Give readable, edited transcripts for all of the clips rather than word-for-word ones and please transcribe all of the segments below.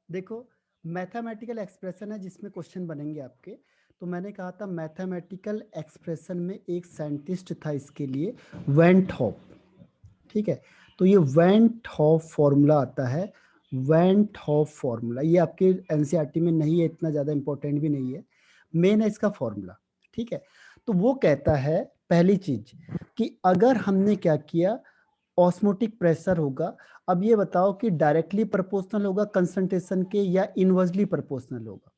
देखो, mathematical expression है जिसमें क्वेश्चन बनेंगे आपके। तो मैंने कहा था मैथमेटिकल एक्सप्रेशन में एक साइंटिस्ट था इसके लिए, वेंट हॉफ। ठीक है, तो ये वेंट हॉफ फॉर्मूला आता है। वेंट हॉफ फॉर्मूला ये आपके एनसीईआरटी में नहीं है, इतना ज़्यादा इंपॉर्टेंट भी नहीं है, मेन है इसका फॉर्मूला। ठीक है, तो वो कहता है पहली चीज कि अगर हमने क्या किया, ऑस्मोटिक प्रेशर होगा। अब ये बताओ कि डायरेक्टली प्रोपोर्शनल होगा कंसंट्रेशन के या इनवर्सली प्रोपोर्शनल होगा,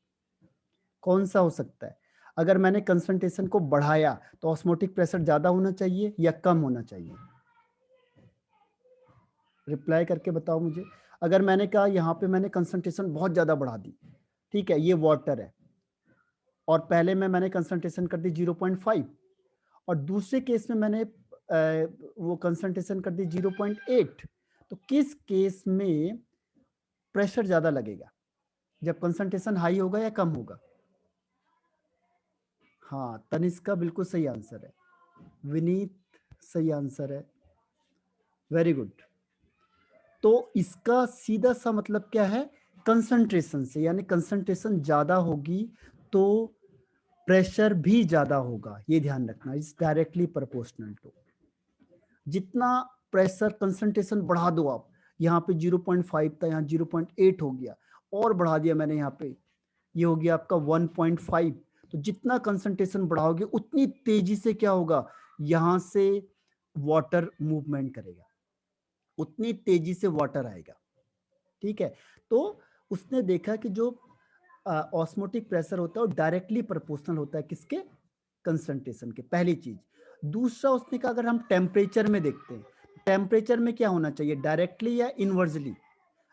कौन सा हो सकता है? अगर मैंने कंसंट्रेशन को बढ़ाया तो ऑस्मोटिक प्रेशर ज्यादा होना चाहिए या कम होना चाहिए? रिप्लाई करके बताओ मुझे। अगर मैंने कहा यहाँ पे मैंने कंसंट्रेशन बहुत ज्यादा बढ़ा दी, ठीक है, ये वाटर है, और पहले में मैंने कंसंट्रेशन कर दी 0.5, और दूसरे केस में मैंने वो कंसंट्रेशन कर दी 0.8, तो किस केस में प्रेशर ज्यादा लगेगा? जब कंसंट्रेशन हाई होगा या कम होगा? हाँ, तनिष्क का बिल्कुल सही आंसर है। विनीत सही आंसर है, वेरी गुड। तो इसका सीधा सा मतलब क्या है, कंसंट्रेशन से, यानी कंसंट्रेशन ज्यादा होगी तो प्रेशर भी ज्यादा होगा, ये ध्यान रखना, इज डायरेक्टली प्रोपोर्शनल टू। जितना प्रेशर कंसंट्रेशन बढ़ा दो आप, यहाँ पे 0.5 था, यहाँ 0.8 हो गया, और बढ़ा दिया मैंने यहाँ पे, ये हो गया आपका 1.5। तो जितना कंसंट्रेशन बढ़ाओगे उतनी तेजी से क्या होगा, यहां से वाटर मूवमेंट करेगा, उतनी तेजी से वाटर आएगा। ठीक है, तो उसने देखा कि जो ऑस्मोटिक प्रेशर होता है वो डायरेक्टली प्रोपोर्शनल होता है किसके, कंसंट्रेशन के, पहली चीज। दूसरा उसने कहा अगर हम टेम्परेचर में देखते हैं, टेम्परेचर में क्या होना चाहिए, डायरेक्टली या इनवर्सली?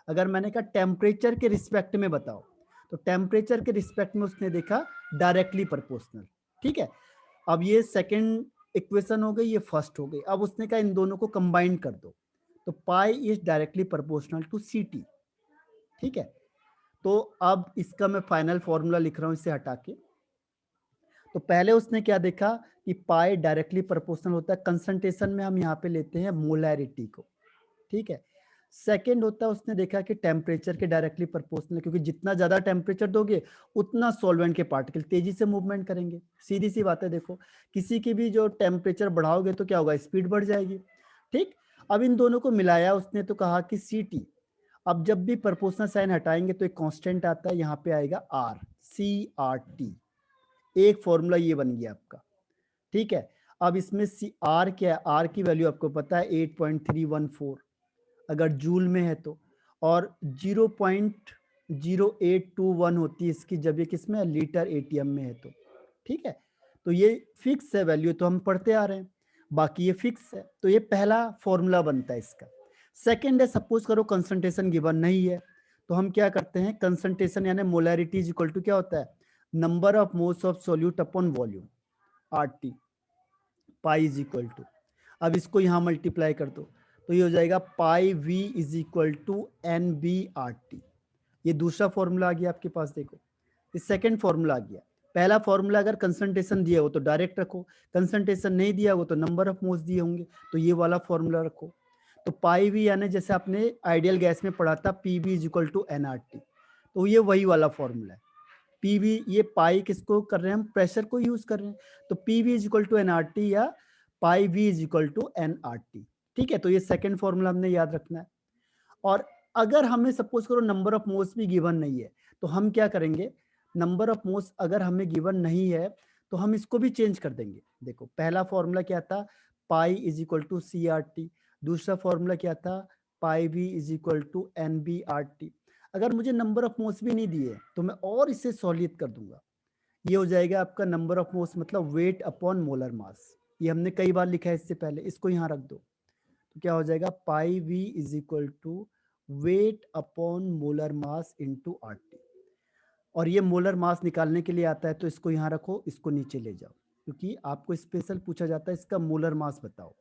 अगर मैंने कहा टेम्परेचर के रिस्पेक्ट में बताओ, तो टेम्परेचर के रिस्पेक्ट में उसने देखा डायरेक्टली प्रोपोर्शनल। ठीक है, अब ये सेकंड इक्वेशन हो गई, ये फर्स्ट हो गई। अब उसने कहा इन दोनों को कंबाइन कर दो, तो pi is directly proportional to C T. ठीक है, तो अब इसका मैं फाइनल फॉर्मूला लिख रहा हूं इसे हटा के। तो पहले उसने क्या देखा कि पाई डायरेक्टली प्रोपोर्शनल होता है, कंसंट्रेशन में हम यहाँ पे लेते हैं मोलैरिटी को। ठीक है, सेकेंड होता है उसने देखा कि टेम्परेचर के डायरेक्टली प्रोपोर्शनल, क्योंकि जितना ज्यादा टेम्परेचर दोगे उतना सॉल्वेंट के पार्टिकल तेजी से मूवमेंट करेंगे, सीधी सी बात है। देखो, किसी की भी जो टेम्परेचर बढ़ाओगे तो क्या होगा, स्पीड बढ़ जाएगी। ठीक, अब इन दोनों को मिलाया उसने तो कहा कि सी टी। अब जब भी प्रोपोर्शनल साइन हटाएंगे तो एक कांस्टेंट आता है, यहाँ पे आएगा आर, सी आर टी। एक फॉर्मूला ये बन गया आपका। ठीक है, अब इसमें सी आर क्या है, आर की वैल्यू आपको पता है 8.314 अगर जूल में है तो, और 0.0821 होती है इसकी जब ये किस में, लीटर एटीएम में है तो। ठीक है, तो ये फिक्स है वैल्यू, तो हम पढ़ते आ रहे हैं, बाकी ये फिक्स है। तो ये पहला फॉर्मूला बनता है इसका। सेकेंड है, सपोज करो कंसंट्रेशन गिवन नहीं है, तो हम क्या करते हैं, कंसंट्रेशन यानी मोलैरिटी इज इक्वल टू क्या होता है, number of moles of solute upon volume, R T, pi is equal to, अब इसको यहां मल्टीप्लाई कर दो, तो ये हो जाएगा P V is equal to n B R T. ये दूसरा फॉर्मूला आ गया आपके पास। देखो, ये सेकंड फॉर्मूला आ गया। पहला फॉर्मूला अगर कंसंट्रेशन दिया हो तो डायरेक्ट रखो, कंसंट्रेशन नहीं दिया हो तो नंबर ऑफ मोल्स दिए होंगे, तो ये वाला फॉर्मूला रखो। तो पाई वी यानी जैसे आपने आइडियल गैस में पढ़ा था, P V is equal to n R T, तो ये वही वाला फॉर्मूला है। पी वी, ये पाई किसको कर रहे हैं हम, प्रेशर को यूज कर रहे हैं, तो P V is equal to n R T या P V is equal to n R T. ठीक है, तो ये सेकंड फॉर्मूला हमने याद रखना है। और अगर हमें सपोज करो नंबर ऑफ मोल्स भी गिवन नहीं है, तो हम क्या करेंगे, नंबर ऑफ मोल्स अगर हमें गिवन नहीं है तो हम इसको भी चेंज कर देंगे। देखो, पहला फॉर्मूला क्या था, P is equal to C R T, दूसरा फॉर्मूला क्या था, P V is equal to n B R T. अगर मुझे नंबर ऑफ मोल्स भी नहीं दिए तो मैं और इसे सॉलिड कर दूंगा, ये हो जाएगा आपका नंबर ऑफ मोल्स मतलब वेट अपॉन मोलर मास। ये हमने कई बार लिखा है इससे पहले, इसको यहाँ रख दो, तो क्या हो जाएगा, P V is equal to weight upon molar mass into R T. और ये मोलर मास निकालने के लिए आता है, तो इसको यहाँ रखो, इसको नीचे ले जाओ, क्योंकि आपको स्पेशल पूछा जाता है इसका मोलर मास बताओ।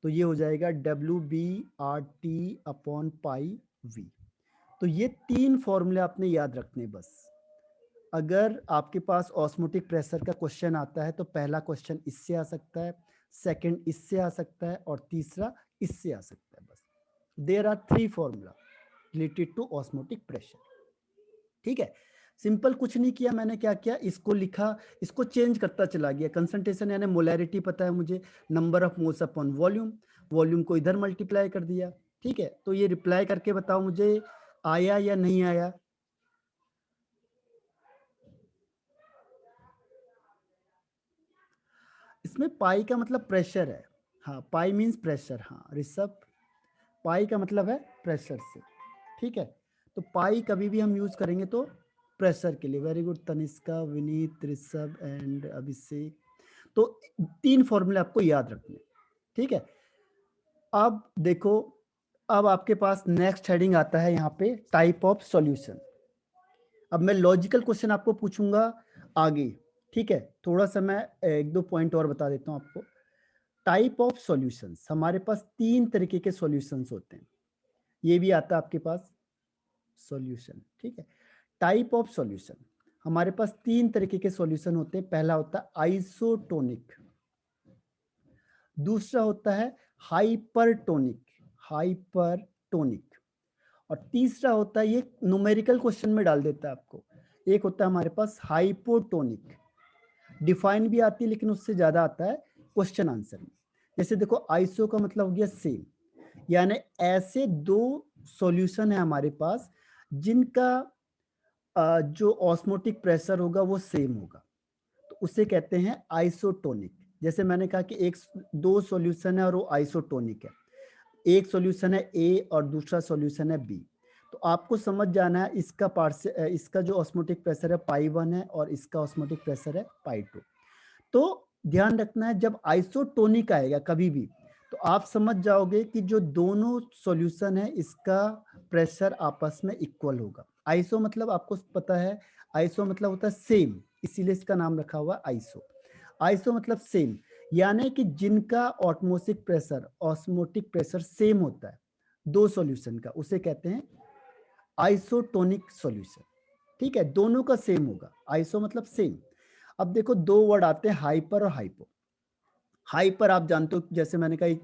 तो ये हो जाएगा W B R T upon pi V. तो ये तीन फॉर्मूले आपने याद रखने बस। अगर आपके पास ऑस्मोटिक प्रेशर का क्वेश्चन आता है तो पहला क्वेश्चन इससे आ सकता है, सेकंड इससे आ सकता है, और तीसरा इससे आ सकता है। बस there are three formula related to osmotic pressure. ठीक है, सिंपल कुछ नहीं किया मैंने, क्या किया, इसको लिखा, इसको चेंज करता चला गया। कंसंट्रेशन यानी मोलैरिटी पता है मुझे, number of moles upon volume, volume को इधर मल्टीप्लाई कर दिया। ठीक है, तो ये रिप्लाई करके बताओ मुझे आया या नहीं आया। इसमें पाई का मतलब प्रेशर है। हाँ, पाई मीन्स प्रेशर। हाँ ऋषभ, पाई का मतलब है प्रेशर से। ठीक है, तो पाई कभी भी हम यूज करेंगे तो प्रेशर के लिए। Very good Tanishka, Vineet, Rishabh and Abhishek. तो 3 फॉर्मूले आपको याद रखने। ठीक है, अब देखो, अब आपके पास नेक्स्ट हेडिंग आता है यहाँ पे टाइप ऑफ सॉल्यूशन। अब मैं लॉजिकल क्वेश्चन आपको पूछूंगा आगे। ठीक है, थोड़ा सा मैं 1-2 पॉइंट और बता देता हूँ आपको। टाइप ऑफ सॉल्यूशंस, हमारे पास 3 तरीके के सॉल्यूशंस होते हैं। ये भी आता है आपके पास सॉल्यूशन। ठीक है, टाइप ऑफ सॉल्यूशन, हमारे पास 3 तरीके के सॉल्यूशन होते हैं। पहला होता है आइसोटोनिक, दूसरा होता है हाइपरटोनिक, हाइपरटोनिक, और तीसरा होता है, ये न्यूमेरिकल क्वेश्चन में डाल देता है आपको, एक होता है हमारे पास हाइपोटोनिक। डिफाइन भी आती है लेकिन उससे ज्यादा आता है क्वेश्चन आंसर में। जैसे देखो, आइसो का मतलब हो गया सेम, यानी ऐसे 2 सॉल्यूशन है हमारे पास जिनका जो ऑस्मोटिक प्रेशर होगा वो सेम होगा, तो उसे कहते हैं आइसोटोनिक। जैसे मैंने कहा कि 2 सॉल्यूशन है और वो आइसोटोनिक है। एक सॉल्यूशन है ए और दूसरा सॉल्यूशन है बी, तो आपको समझ जाना है इसका इसका जो ऑस्मोटिक प्रेशर है पाई 1 है और इसका ऑस्मोटिक प्रेशर है पाई 2। तो ध्यान रखना है, जब आइसोटोनिक आएगा कभी भी, तो आप समझ जाओगे कि जो दोनों सॉल्यूशन है इसका प्रेशर आपस में इक्वल होगा। आइसो मतलब आपको पता है, आइसो मतलब होता है सेम, इसीलिए इसका नाम रखा हुआ आइसो। आइसो मतलब सेम, यानी कि जिनका ऑटमोस्फिक प्रेशर, ऑस्मोटिक प्रेशर सेम होता है 2 सॉल्यूशन का, उसे कहते हैं आइसोटोनिक सॉल्यूशन। ठीक है, दोनों का सेम होगा, आइसो मतलब सेम। अब देखो 2 वर्ड आते हैं, हाइपर और हाइपो। हाइपर आप जानते हो, जैसे मैंने कहा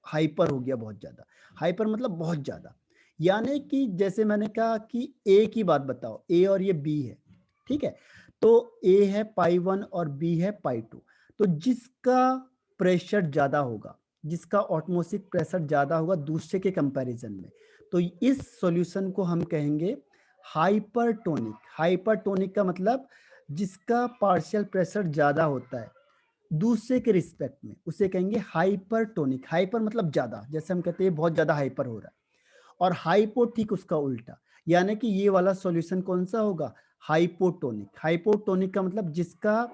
हाइपर हो गया बहुत ज्यादा, हाइपर मतलब बहुत ज्यादा, यानी कि जैसे मैंने कहा कि ए की बात बताओ, ए और ये बी है। ठीक है, तो ए है पाई 1 और बी है पाई 2, तो जिसका प्रेशर ज्यादा होगा, जिसका ऑटमोस्फिक प्रेशर ज्यादा होगा दूसरे के कंपैरिजन में, तो इस सॉल्यूशन को हम कहेंगे हाइपरटोनिक। हाइपरटोनिक का मतलब जिसका पार्शियल प्रेशर ज्यादा होता है दूसरे के रिस्पेक्ट में, उसे कहेंगे हाइपरटोनिक। हाइपर मतलब ज्यादा, जैसे हम कहते हैं बहुत ज्यादा हाइपर हो रहा है, और हाइपो ठीक उसका उल्टा, यानी कि ये वाला सॉल्यूशन कौन सा होगा, हाइपोटोनिक। हाइपोटोनिक का मतलब जिसका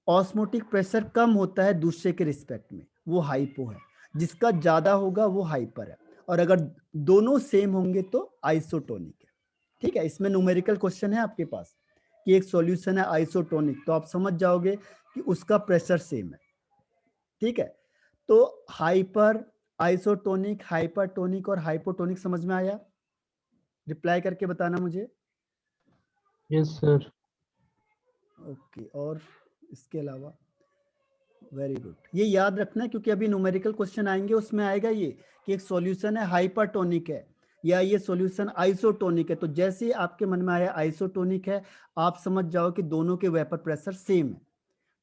ऑस्मोटिक प्रेशर कम होता है दूसरे के रिस्पेक्ट में, वो हाइपो है, जिसका ज्यादा होगा वो हाइपर है, और अगर दोनों सेम होंगे तो आइसोटोनिक है। ठीक है, इसमें न्यूमेरिकल क्वेश्चन है आपके पास कि एक सॉल्यूशन है आइसोटोनिक, तो आप समझ जाओगे कि उसका प्रेशर सेम है। ठीक है, तो हाइपर, आइसोटोनिक, हाइपरटोनिक और हाइपोटोनिक समझ में आया? रिप्लाई करके बताना मुझे। Yes sir. ओके, और इसके अलावा वेरी गुड, ये याद रखना क्योंकि अभी न्यूमेरिकल क्वेश्चन आएंगे, उसमें आएगा ये कि एक सॉल्यूशन है हाइपरटोनिक है या ये सॉल्यूशन आइसोटोनिक है, तो जैसे ही आपके मन में आया आइसोटोनिक है, आप समझ जाओ कि दोनों के वेपर प्रेशर सेम है।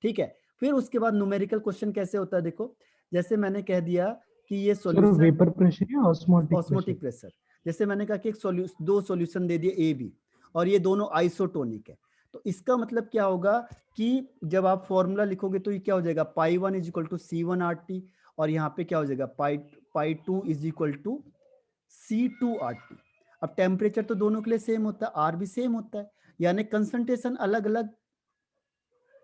ठीक है, फिर उसके बाद न्यूमेरिकल क्वेश्चन कैसे होता है, देखो जैसे मैंने कह दिया कि ये सर सॉल्यूशन वेपर प्रेशर या ऑस्मोटिक प्रेशर? ऑस्मोटिक प्रेशर, जैसे मैंने कहा कि एक 2 सॉल्यूशन दे दिए ए बी और ये दोनों आइसोटोनिक है, तो इसका मतलब क्या होगा कि जब आप फॉर्मूला लिखोगे तो ये क्या हो जाएगा, पाई 1 इज इक्वल टू C1RT, और यहाँ पे क्या हो जाएगा पाई 2 इज इक्वल टू C2RT। अब टेम्परेचर तो दोनों के लिए सेम होता है, आर भी सेम होता है, यानी कंसंट्रेशन अलग अलग।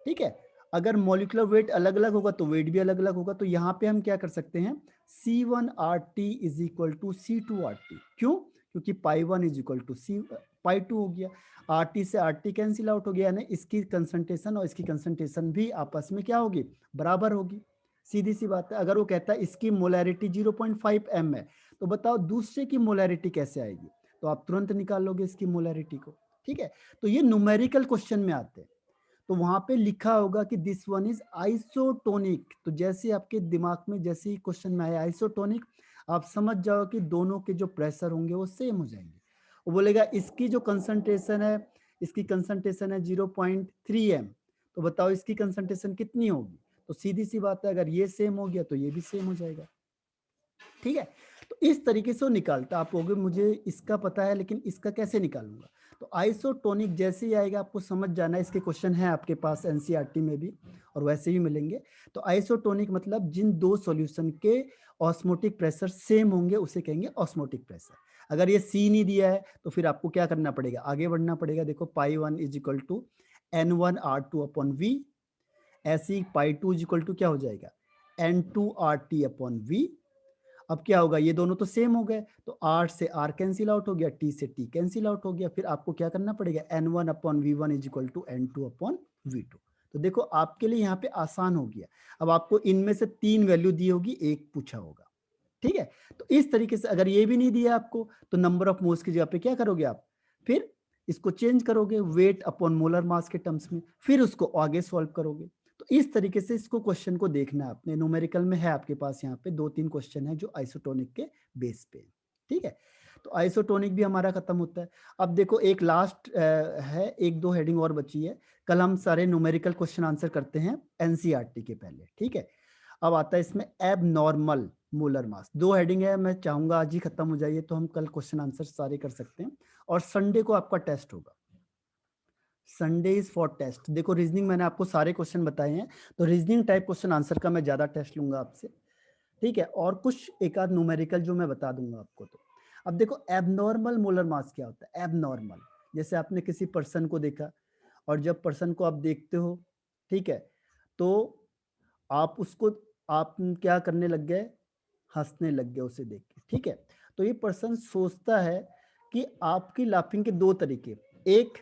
ठीक है, अगर मॉलिक्यूलर वेट अलग अलग होगा तो वेट भी अलग अलग होगा, तो यहाँ पे हम क्या कर सकते हैं, C1RT is equal to C2RT। क्यों? क्योंकि pi 1 is equal to pi 2 हो गया, RT से RT कैंसिल आउट हो गया, यानी इसकी कंसंट्रेशन और इसकी कंसंट्रेशन भी आपस में क्या होगी, बराबर होगी। सीधी सी बात है, अगर वो कहता है इसकी मोलैरिटी 0.5 m है, तो बताओ दूसरे की मोलैरिटी कैसे आएगी, तो आप तुरंत निकाल लोगे इसकी मोलैरिटी को। ठीक है, तो ये न्यूमेरिकल क्वेश्चन में आते हैं, तो वहां पे लिखा होगा कि दिस वन इज आइसोटोनिक, तो जैसे आपके दिमाग में जैसे ही क्वेश्चन में आया आइसोटोनिक, आप समझ जाओ कि दोनों के जो प्रेशर होंगे वो सेम हो जाएंगे। वो बोलेगा इसकी जो कंसंट्रेशन है, इसकी कंसंट्रेशन है 0.3 m, तो बताओ इसकी कंसंट्रेशन कितनी होगी। तो सीधी सी बात है, अगर ये सेम हो गया तो ये भी सेम हो जाएगा। ठीक है, तो इस तरीके से वो निकालता। आप कहोगे मुझे इसका पता है लेकिन इसका कैसे निकालूंगा। तो आइसोटोनिक जैसे ही आएगा आपको समझ जाना है, इसके क्वेश्चन है आपके पास एनसीईआरटी में भी और वैसे भी मिलेंगे। तो आइसोटोनिक मतलब जिन दो सॉल्यूशन के ऑस्मोटिक प्रेशर सेम होंगे उसे कहेंगे ऑस्मोटिक प्रेशर। अगर ये सी नहीं दिया है तो फिर आपको क्या करना पड़ेगा, आगे बढ़ना पड़ेगा। देखो pi 1 is equal to N1R2 upon V, ऐसी पाई 2 इज इक्वल टू क्या हो जाएगा N2RT अपॉन V। अब क्या होगा, ये दोनों तो सेम हो गए, तो R से R कैंसिल आउट हो गया, T से T कैंसिल आउट हो गया। फिर आपको क्या करना पड़ेगा, N1 upon V1 is equal to N2 upon V2। तो देखो आपके लिए यहाँ पे आसान हो गया। अब आपको इनमें से 3 वैल्यू दी होगी, एक पूछा होगा। ठीक है, तो इस तरीके से अगर ये भी नहीं दिया आपको तो नंबर ऑफ मोल्स की जगह पे क्या करोगे आप, फिर इसको चेंज करोगे वेट अपॉन मोलर मास के टर्म्स में, फिर उसको आगे सॉल्व करोगे। तो इस तरीके से इसको क्वेश्चन को देखना है आपने। न्यूमेरिकल में है आपके पास यहाँ पे 2-3 क्वेश्चन है जो आइसोटोनिक के बेस पे। ठीक है, तो आइसोटोनिक भी हमारा खत्म होता है। अब देखो एक लास्ट है, एक दो हेडिंग और बची है। कल हम सारे न्यूमेरिकल क्वेश्चन आंसर करते हैं एनसीईआरटी के पहले। ठीक है, अब आता है इसमें एबनॉर्मल मोलर मास। 2 हेडिंग है, मैं चाहूंगा आज ही खत्म हो जाइए तो हम कल क्वेश्चन आंसर सारे कर सकते हैं। और संडे को आपका टेस्ट होगा, संडे इज फॉर टेस्ट। देखो रीजनिंग मैंने आपको सारे क्वेश्चन बताए हैं, तो रीजनिंग टाइप क्वेश्चन आंसर का मैं ज्यादा टेस्ट लूंगा आपसे। ठीक है, और कुछ एक आध न्यूमेरिकल जो मैं बता दूंगा आपको। तो अब देखो एबनॉर्मल मोलर मास क्या होता है। एबनॉर्मल जैसे आपने किसी पर्सन को देखा, और जब पर्सन को आप देखते हो, ठीक है, तो आप उसको आप क्या करने लग गए, हंसने लग गए उसे देख के। ठीक है, तो ये पर्सन सोचता है कि आपकी लाफिंग के 2 तरीके, एक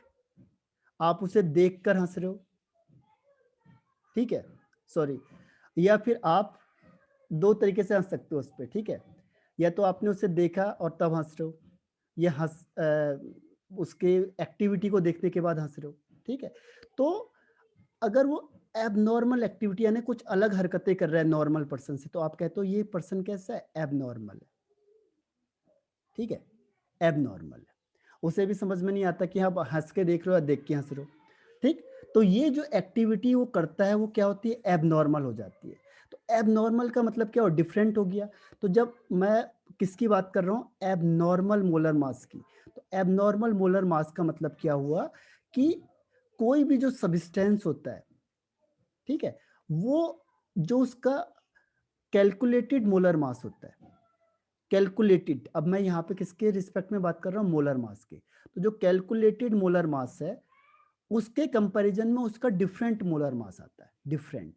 आप उसे देखकर हंस रहे हो, ठीक है, सॉरी, या फिर आप 2 तरीके से हंस सकते हो उस पर। ठीक है, या तो आपने उसे देखा और तब हंस रहे हो, या उसके एक्टिविटी को देखने के बाद हंस रहे हो। ठीक है, तो अगर वो एबनॉर्मल एक्टिविटी यानी कुछ अलग हरकतें कर रहा है नॉर्मल पर्सन से, तो आप कहते हो ये पर्सन कैसा है, एबनॉर्मल है। ठीक है, एबनॉर्मल है। उसे भी समझ में नहीं आता कि आप हंस के देख रहे हो या देख के हंस रहे हो। ठीक, तो ये जो एक्टिविटी वो करता है वो क्या होती है, एबनॉर्मल हो जाती है। तो एबनॉर्मल का मतलब क्या हो, डिफरेंट हो गया। तो जब मैं किसकी बात कर रहा हूँ, एबनॉर्मल मोलर मास की। तो एबनॉर्मल मोलर मास का मतलब क्या हुआ कि कोई भी जो सब्सटेंस होता है, ठीक है, वो जो उसका कैलकुलेटेड मोलर मास होता है, कैलकुलेटेड, अब मैं यहाँ पे किसके रिस्पेक्ट में बात कर रहा हूँ, मोलर मास के। तो जो कैलकुलेटेड मोलर मास है उसके कंपैरिजन में उसका डिफरेंट मोलर मास आता है, डिफरेंट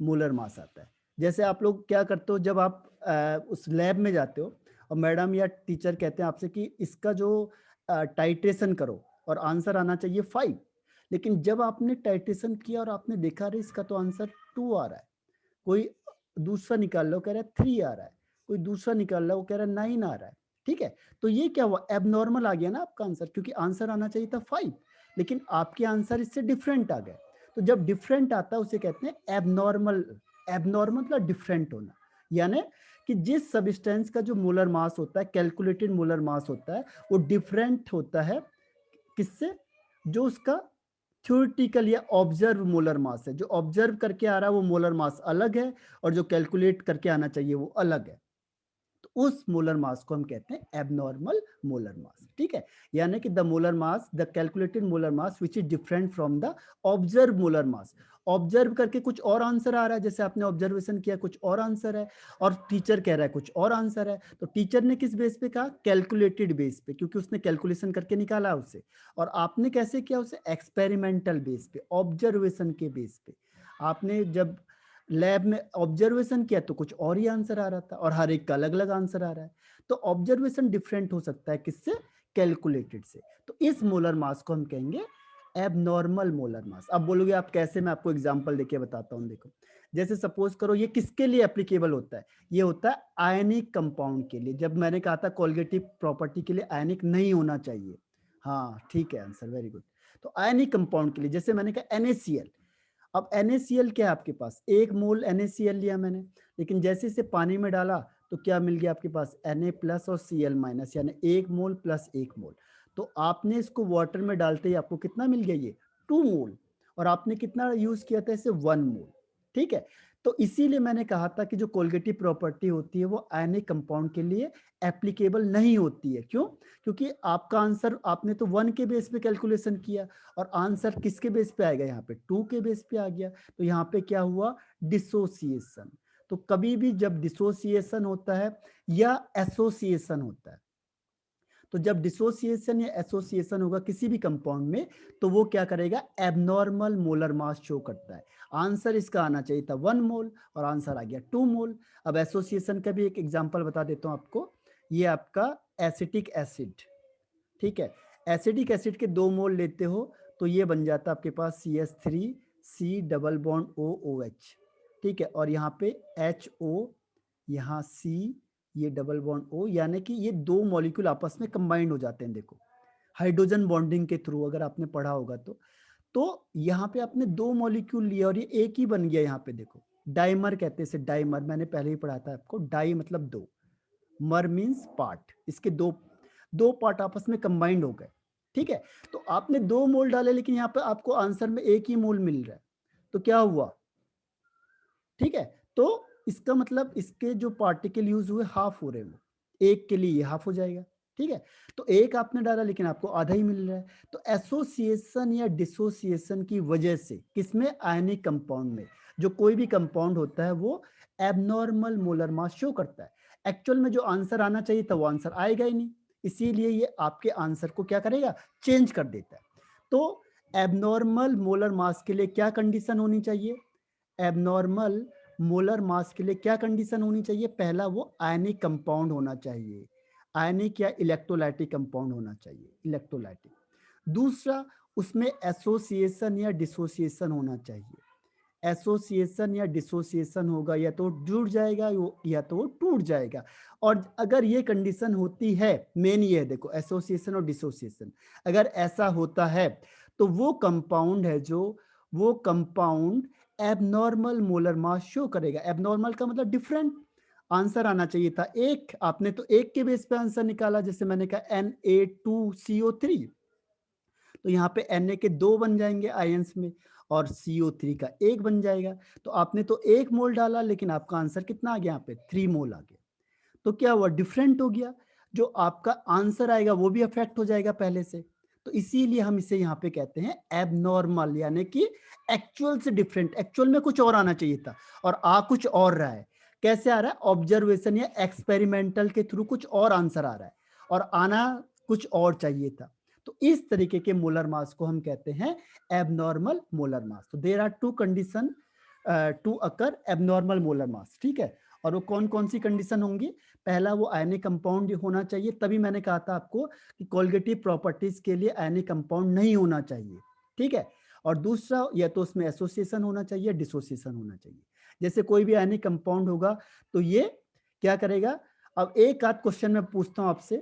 मोलर मास आता है। जैसे आप लोग क्या करते हो, जब आप उस लैब में जाते हो और मैडम या टीचर कहते हैं आपसे कि इसका जो टाइट्रेशन करो और आंसर आना चाहिए 5, लेकिन जब आपने टाइट्रेशन किया और आपने देखा अरे इसका तो आंसर 2 आ रहा है, कोई दूसरा निकाल लो कह रहा है 3 आ रहा है, कोई दूसरा निकाल लो वो कह रहा है 9 आ रहा है। ठीक है, तो ये क्या हुआ, एबनॉर्मल आ गया ना आपका आंसर, क्योंकि आंसर आना चाहिए था 5 लेकिन आपके आंसर इससे डिफरेंट आ गए। तो जब डिफरेंट आता है उसे कहते हैं एबनॉर्मल। एबनॉर्मल मतलब डिफरेंट होना, यानी कि जिस सब्सटेंस का जो मोलर मास होता है, कैलकुलेटेड मोलर मास होता है, वो डिफरेंट होता है किससे, जो उसका थ्योरेटिकल या ऑब्जर्व मोलर मास है। जो ऑब्जर्व करके आ रहा है वो मोलर मास अलग है, और जो कैलकुलेट करके आना चाहिए वो अलग है। तो उस मोलर मास को हम कहते हैं एबनॉर्मल मोलर मास। ठीक है, यानी कि the molar mass, the calculated molar mass which is different from the observe molar mass. Observe करके कुछ और आंसर आ रहा है, जैसे आपने ऑब्जर्वेशन किया कुछ और आंसर है, और टीचर कह रहा है कुछ और आंसर है। तो टीचर ने किस बेस पे कहा, कैलकुलेटेड बेस पे, क्योंकि उसने कैलकुलेशन करके निकाला उसे। और आपने कैसे किया उसे, एक्सपेरिमेंटल बेस पे, ऑब्जर्वेशन के बेस पे। आपने जब लैब में ऑब्जर्वेशन किया तो कुछ और ही आंसर आ रहा था, और हर एक का अलग अलग आंसर आ रहा है। तो ऑब्जर्वेशन डिफरेंट हो सकता है किससे, कैलकुलेटेड से। तो इस मोलर मास को हम कहेंगे एबनॉर्मल मोलर मास। अब बोलोगे आप कैसे, मैं आपको एग्जांपल देके बताता हूँ। देखो जैसे सपोज करो, ये किसके लिए एप्लीकेबल होता है, ये होता है आयनिक कंपाउंड के लिए। जब मैंने कहा था कोलिगेटिव प्रॉपर्टी के लिए आयनिक नहीं होना चाहिए, हाँ ठीक है आंसर, वेरी गुड। तो आयनिक कंपाउंड के लिए, जैसे मैंने कहा NaCl। अब NaCl क्या है आपके पास, 1 मोल NaCl लिया मैंने, लेकिन जैसे इसे पानी में डाला तो क्या मिल गया आपके पास Na प्लस और Cl माइनस, यानी 1 मोल प्लस 1 मोल। तो आपने इसको वाटर में डालते ही आपको कितना मिल गया, ये 2 मोल, और आपने कितना यूज किया था इसे 1 मोल। ठीक है, तो इसीलिए मैंने कहा था कि जो कोलगेटिव प्रॉपर्टी होती है वो आयनिक कंपाउंड के लिए एप्लीकेबल नहीं होती है। क्यों? क्योंकि आपका आंसर आपने तो 1 के बेस पे कैलकुलेशन किया, और आंसर किसके बेस पे आएगा, यहाँ पे 2 के बेस पे आ गया। तो यहाँ पे क्या हुआ, डिसोसिएशन। तो कभी भी जब डिसोसिएशन होता है या एसोसिएशन होता है, तो जब डिसोसिएशन या एसोसिएशन होगा किसी भी कंपाउंड में, तो वो क्या करेगा, एबनॉर्मल मोलर मास शो करता है। आंसर इसका आना चाहिए था 1 मोल और आंसर आ गया 2 मोल। अब एसोसिएशन का भी एक एग्जांपल बता देता हूं आपको। ये आपका एसिटिक एसिड, ठीक है, एसिडिक एसिड के 2 मोल लेते हो तो ये बन जाता है आपके पास CH3 C double bond OOH, ठीक है, और यहाँ पे HO, यहाँ C, ये डबल बॉन्ड O, यानी कि ये 2 मॉलिक्यूल आपस में कंबाइंड हो जाते हैं। देखो हाइड्रोजन बॉन्डिंग के थ्रू, अगर आपने पढ़ा होगा तो यहाँ पे आपने 2 मॉलिक्यूल लिया और ये एक ही बन गया। यहाँ पे देखो डाइमर कहते हैं इसे, डाइमर मैंने पहले ही पढ़ा था आपको। डाई मतलब 2, मर मीन्स पार्ट, इसके दो पार्ट आपस में कंबाइंड हो गए। ठीक है, तो आपने 2 मोल डाले लेकिन यहाँ पे आपको आंसर में 1 ही मोल मिल रहा है, तो क्या हुआ, ठीक है, तो इसका मतलब इसके जो पार्टिकल यूज हुए हाफ हो रहे हैं, वो 1 के लिए ये हाफ हो जाएगा। ठीक है, तो 1 आपने डाला लेकिन आपको आधा ही मिल रहा है। तो एसोसिएशन या डिसोसिएशन की वजह से किसमें, आयनिक कंपाउंड में, जो कोई भी कंपाउंड होता है वो एबनॉर्मल मोलर मास शो करता है। एक्चुअल में जो आंसर आना चाहिए था वो आंसर आएगा ही नहीं, इसीलिए ये आपके आंसर को क्या करेगा, चेंज कर देता है। तो एबनॉर्मल मोलर मास के लिए क्या कंडीशन होनी चाहिए, एबनॉर्मल मोलर मास के लिए क्या कंडीशन होनी चाहिए, पहला वो आयनिक कंपाउंड होना चाहिए, आयनिक या इलेक्ट्रोलाइटिक कंपाउंड होना चाहिए, इलेक्ट्रोलाइटिक। दूसरा, उसमें एसोसिएशन या डिसोसिएशन होना चाहिए। एसोसिएशन या डिसोसिएशन होगा या तो जुड़ जाएगा या तो वो टूट जाएगा। और अगर ये कंडीशन होती है, मेन ये है देखो, एसोसिएशन और डिसोसिएशन अगर ऐसा होता है तो वो कंपाउंड है जो, वो कंपाउंड एबनॉर्मल मोलर मास शो करेगा। एबनॉर्मल का मतलब डिफरेंट। आंसर आना चाहिए था 1, आपने तो 1 के बेस पे आंसर निकाला, जैसे मैंने कहा Na2CO3, तो यहाँ पे Na के 2 बन जाएंगे आयंस में और CO3 का 1 बन जाएगा। तो आपने तो 1 मोल डाला लेकिन आपका आंसर कितना आ गया, यहाँ पे 3 मोल आ गया। तो क्या हुआ, डिफरेंट हो गया, जो आपका आंसर आएगा वो भी अफेक्ट हो जाएगा पहले से। तो इसीलिए हम इसे यहाँ पे कहते हैं एबनॉर्मल, यानी कि एक्चुअल से डिफरेंट। एक्चुअल में कुछ और आना चाहिए था और आ कुछ और रहा है। कैसे आ रहा है, ऑब्जर्वेशन या एक्सपेरिमेंटल के थ्रू कुछ और आंसर आ रहा है और आना कुछ और चाहिए था। तो इस तरीके के मोलर मास को हम कहते हैं एबनॉर्मल मोलर मास। तो there are 2 condition to occur abnormal molar mass, ठीक है। और वो कौन कौन सी कंडीशन होंगी, पहला वो आयनिक कंपाउंड होना चाहिए, तभी मैंने कहा था आपको कि कोलगेटिव प्रॉपर्टीज के लिए आयनिक कंपाउंड नहीं होना चाहिए, ठीक है। और दूसरा, या तो उसमें एसोसिएशन होना चाहिए, डिसोसिएशन होना चाहिए। जैसे कोई भी आयनिक कंपाउंड होगा तो ये क्या करेगा। अब एक आध क्वेश्चन मैं पूछता हूं आपसे,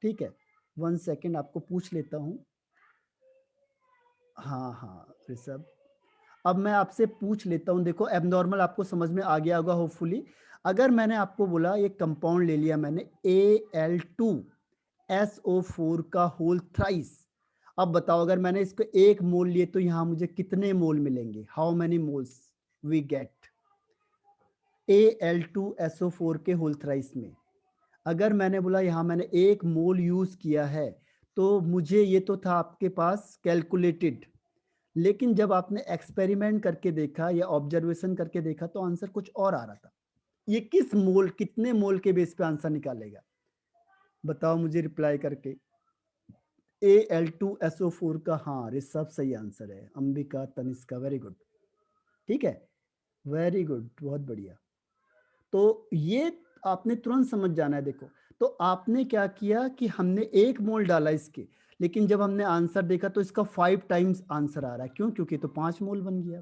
ठीक है, 1 सेकेंड आपको पूछ लेता हूं। हाँ ऋषभ, अब मैं आपसे पूछ लेता हूं, देखो एबनॉर्मल आपको समझ में आ गया होगा होपफुली। अगर मैंने आपको बोला ये कंपाउंड ले लिया मैंने Al2SO4 का होल थ्राइस, अब बताओ अगर मैंने इसको 1 मोल लिए तो यहां मुझे कितने मोल मिलेंगे, how many moles we get Al2SO4 के होल थ्राइस में। अगर मैंने बोला यहां मैंने 1 मोल यूज किया है तो मुझे ये तो था आपके पास कैलकुलेटेड, लेकिन जब आपने एक्सपेरिमेंट करके देखा या ऑब्जर्वेशन करके देखा तो आंसर कुछ और आ रहा था। ये किस मोल, कितने मोल के बेस पे आंसर निकालेगा, बताओ मुझे रिप्लाई करके। Al2SO4 का, हाँ ऋषभ सही आंसर है, अंबिका तनिष्का, वेरी गुड, ठीक है, वेरी गुड, बहुत बढ़िया। तो ये आपने तुरंत समझ जाना है। देखो तो आपने क्या किया कि हमने 1 मोल डाला इसके, लेकिन जब हमने आंसर देखा तो इसका 5 टाइम्स आंसर आ रहा है, क्यों, क्योंकि तो 5 मोल बन गया,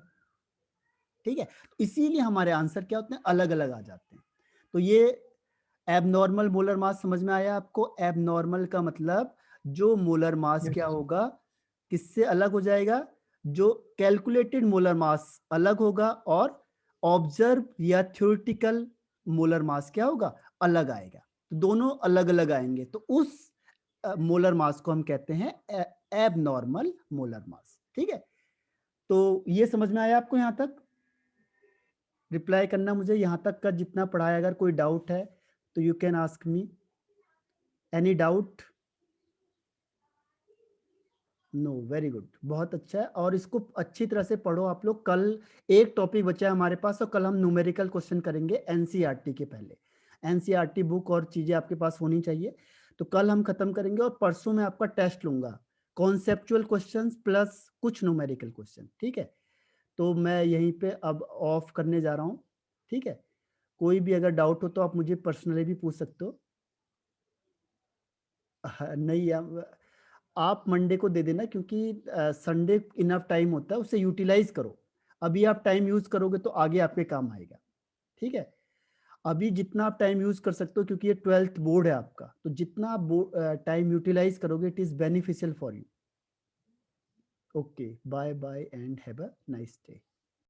ठीक है। इसीलिए हमारे आंसर क्या होते हैं, अलग अलग आ जाते हैं। तो ये एबनॉर्मल मोलर मास समझ में आया आपको। एबनॉर्मल का मतलब जो मोलर मास क्या होगा, किससे अलग हो जाएगा, जो कैलकुलेटेड मोलर मास अलग होगा और ऑब्जर्व या थ्योरेटिकल मोलर मास क्या होगा, अलग आएगा। तो दोनों अलग अलग आएंगे, तो उस मोलर मास को हम कहते हैं एबनॉर्मल मोलर मास। ठीक है, तो ये समझ में आया आपको? यहाँ तक रिप्लाई करना मुझे, यहाँ तक का जितना पढ़ाया। अगर कोई डाउट है तो you can ask me. Any doubt? No, very good, बहुत अच्छा है। और इसको अच्छी तरह से पढ़ो आप लोग। कल एक टॉपिक बचा है हमारे पास, और कल हम न्यूमेरिकल क्वेश्चन करेंगे एनसीईआरटी के पहले। एनसीईआरटी बुक और चीजें आपके पास होनी चाहिए, तो कल हम खत्म करेंगे। और परसों मैं आपका टेस्ट लूंगा, कॉन्सेप्चुअल क्वेश्चंस प्लस कुछ न्यूमेरिकल क्वेश्चन। ठीक है, तो मैं यहीं पे अब ऑफ करने जा रहा हूँ। ठीक है, कोई भी अगर डाउट हो तो आप मुझे पर्सनली भी पूछ सकते हो। नहीं, आप मंडे को दे देना, क्योंकि संडे इनफ टाइम होता है, उसे यूटिलाइज करो। अभी आप टाइम यूज करोगे तो आगे आपके काम आएगा। ठीक है, अभी जितना आप टाइम यूज कर सकते हो, क्योंकि ये 12th बोर्ड है आपका, तो जितना आप टाइम यूटिलाइज करोगे it is beneficial for you. Okay, bye bye and have a nice day.